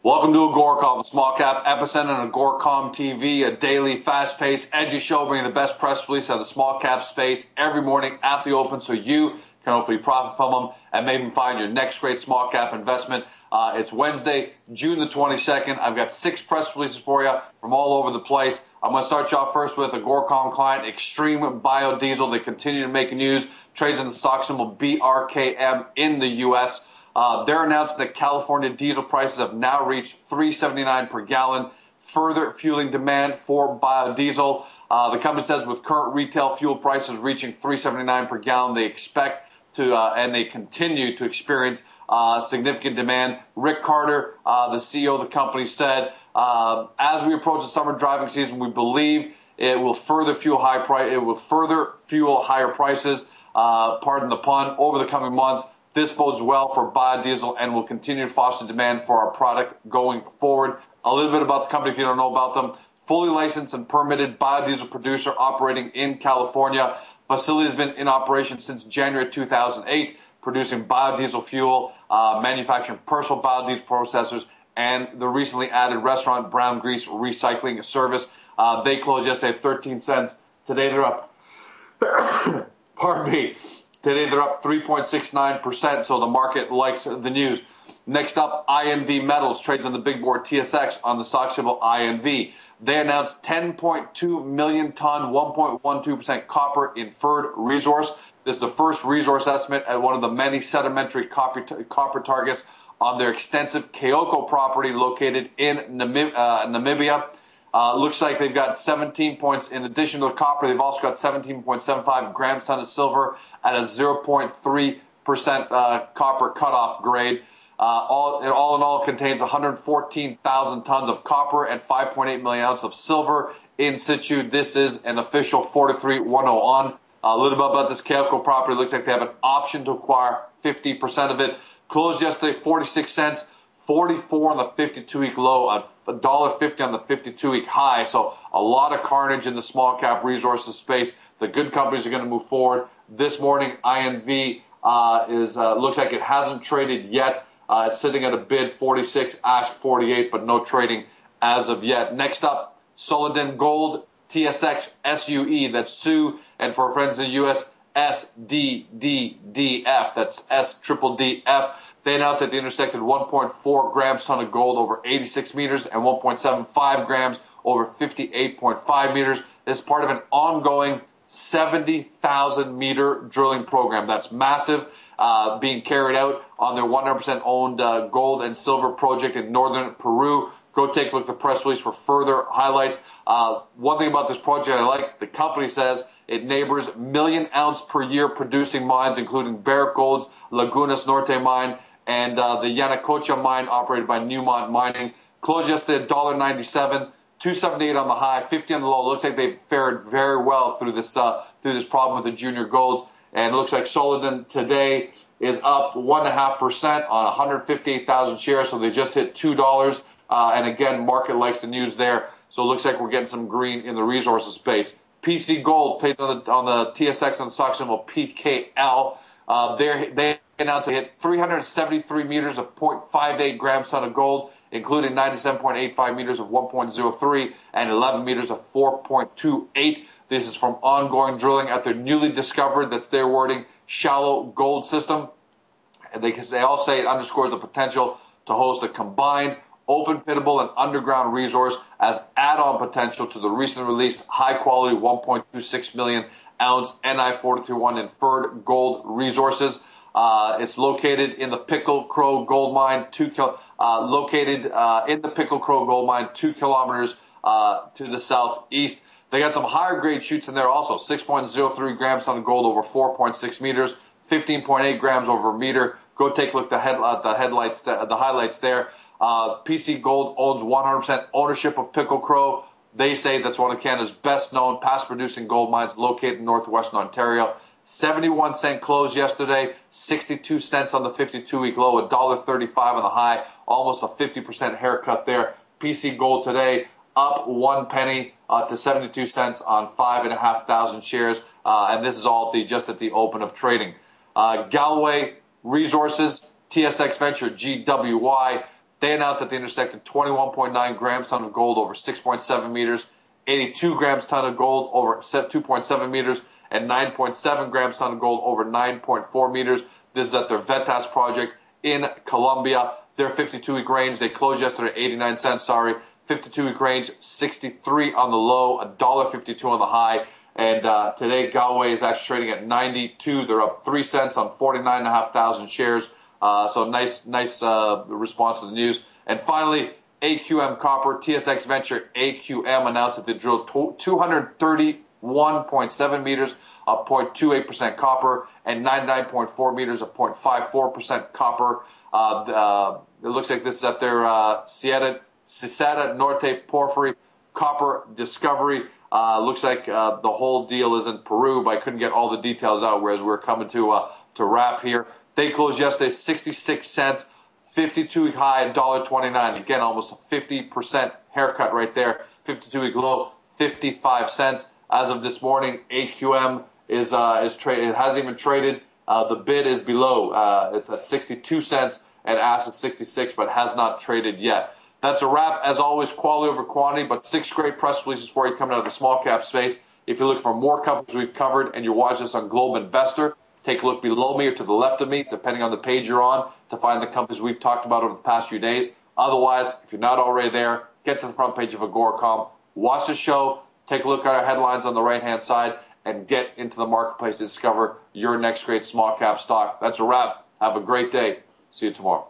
Welcome to Agoracom, Small Cap Epicenter and Agoracom TV, a daily, fast-paced, edgy show bringing the best press release of the small cap space every morning at the open so you can hopefully profit from them and maybe find your next great small cap investment. It's Wednesday, June the 22nd. I've got 6 press releases for you from all over the place. I'm going to start you off first with Agoracom client, Extreme Biodiesel. They continue to make news. Trades in the stock symbol BRKM in the U.S. They're announcing that California diesel prices have now reached $3.79 per gallon, further fueling demand for biodiesel. The company says with current retail fuel prices reaching $3.79 per gallon, they expect to, and they continue to experience significant demand. Rick Carter, the CEO of the company, said, as we approach the summer driving season, we believe it will further fuel higher prices, pardon the pun, over the coming months. This bodes well for biodiesel and will continue to foster demand for our product going forward. A little bit about the company if you don't know about them. Fully licensed and permitted biodiesel producer operating in California. Facility has been in operation since January 2008, producing biodiesel fuel, manufacturing personal biodiesel processors, and the recently added restaurant brown grease recycling service. They closed yesterday at 13 cents. Today they're up, pardon me. Today they're up 3.69%, so the market likes the news. Next up, INV Metals trades on the big board TSX on the stock symbol INV. They announced 10.2 million ton, 1.12% copper inferred resource. This is the first resource estimate at one of the many sedimentary copper targets on their extensive Kaoko property located in Namibia. Looks like they've got 17 points. In addition to the copper, they've also got 17.75 grams ton of silver at a 0.3% copper cutoff grade. All in all, contains 114,000 tons of copper and 5.8 million ounces of silver in situ. This is an official 43-101. A little bit about this Kaoko property. Looks like they have an option to acquire 50% of it. Closed yesterday, 46 cents. 44 on the 52-week low, $1.50 on the 52-week high. So a lot of carnage in the small cap resources space. The good companies are going to move forward. This morning, INV looks like it hasn't traded yet. It's sitting at a bid 46, ask 48, but no trading as of yet. Next up, Solidin Gold, TSX SUE, that's SUE, and for our friends in the U.S., SDDDF, that's SDDDF. They announced that they intersected 1.4 grams ton of gold over 86 meters and 1.75 grams over 58.5 meters. This is part of an ongoing 70,000 meter drilling program. That's massive, being carried out on their 100% owned gold and silver project in northern Peru. Go take a look at the press release for further highlights. One thing about this project I like, the company says it neighbors million-ounce per year producing mines, including Barrick Gold's Lagunas Norte mine and the Yanacocha mine operated by Newmont Mining. Closed yesterday at $1.97, $2.78 on the high, 50 on the low. Looks like they fared very well through this problem with the junior golds. And it looks like Solidin today is up 1.5% on 158,000 shares, so they just hit $2. And again, market likes the news there. So it looks like we're getting some green in the resources space. PC Gold, paid on the TSX on the stock symbol PKL. They announced they hit 373 meters of 0.58 grams ton of gold, including 97.85 meters of 1.03 and 11 meters of 4.28. This is from ongoing drilling at their newly discovered, that's their wording, shallow gold system. And they all say it underscores the potential to host a combined open pitable and underground resource as add-on potential to the recently released high-quality 1.26 million ounce Ni 43-1 inferred gold resources. It's located in the Pickle Crow Gold Mine, located in the Pickle Crow Gold Mine, 2 kilometers to the southeast. They got some higher grade shoots in there also, 6.03 grams ton of gold over 4.6 meters, 15.8 grams over a meter. Go take a look at the highlights there. PC Gold owns 100% ownership of Pickle Crow. They say that's one of Canada's best known past producing gold mines located in northwestern Ontario. 71 cent close yesterday, 62 cents on the 52-week low, $1.35 on the high, almost a 50% haircut there. PC Gold today up 1 penny to 72 cents on 5,500 shares, and this is all just at the open of trading. Galloway Resources, TSX Venture, GWY, They announced that they intersected 21.9 grams ton of gold over 6.7 meters, 82 grams ton of gold over 2.7 meters, and 9.7 grams ton of gold over 9.4 meters. This is at their Vetas project in Colombia. Their 52-week range, they closed yesterday at 89 cents, 52-week range, 63 on the low, $1.52 on the high. And today, Galway is actually trading at 92. They're up 3 cents on 49,500 shares. So nice response to the news. And finally, AQM Copper, TSX Venture AQM announced that they drilled 231.7 meters of 0.28% copper and 99.4 meters of 0.54% copper. It looks like this is at their Sierra Norte Porphyry copper discovery. Looks like the whole deal is in Peru, but I couldn't get all the details out, whereas we're coming to wrap here. They closed yesterday 66 cents, 52-week high, $1.29. Again, almost a 50% haircut right there. 52-week low, 55 cents. As of this morning, AQM is traded. It hasn't even traded. The bid is below. It's at 62 cents and asked at 66, but has not traded yet. That's a wrap. As always, quality over quantity, but 6 great press releases for you coming out of the small cap space. If you're looking for more companies we've covered and you're watching this on Globe Investor, take a look below me or to the left of me, depending on the page you're on, to find the companies we've talked about over the past few days. Otherwise, if you're not already there, get to the front page of Agoracom, watch the show, take a look at our headlines on the right-hand side, and get into the marketplace to discover your next great small cap stock. That's a wrap. Have a great day. See you tomorrow.